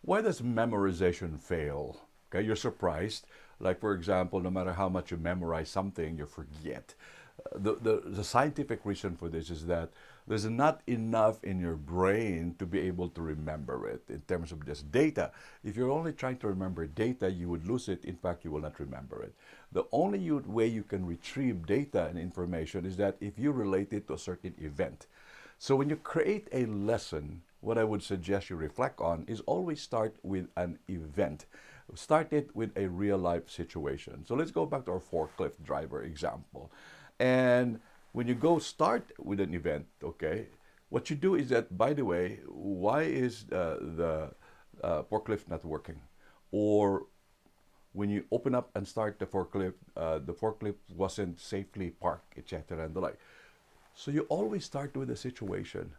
Why does memorization fail? Okay, you're surprised. Like, for example, no matter how much you memorize something, you forget. The scientific reason for this is that there's not enough in your brain to be able to remember it in terms of just data. If you're only trying to remember data, you would lose it. In fact, you will not remember it. The only way you can retrieve data and information is that if you relate it to a certain event. So when you create a lesson, what I would suggest you reflect on is always start with an event. Start it with a real life situation. So let's go back to our forklift driver example. And when you go start with an event, okay, what you do is that, by the way, why is the forklift not working? Or when you open up and start the forklift wasn't safely parked, etc. and the like. So you always start with a situation.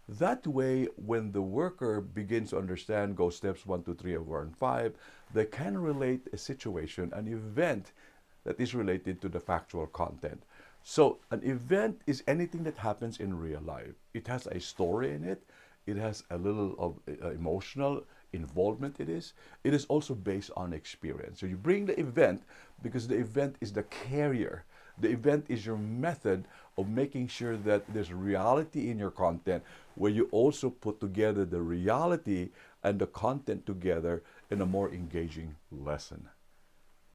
That way, when the worker begins to understand, go steps 1, 2, 3, 4, and 5, they can relate a situation, an event that is related to the factual content. So an event is anything that happens in real life. It has a story in it. It has a little of emotional involvement it is. It is also based on experience. So you bring the event because the event is the carrier. The event is your method of making sure that there's reality in your content where you also put together the reality and the content together in a more engaging lesson.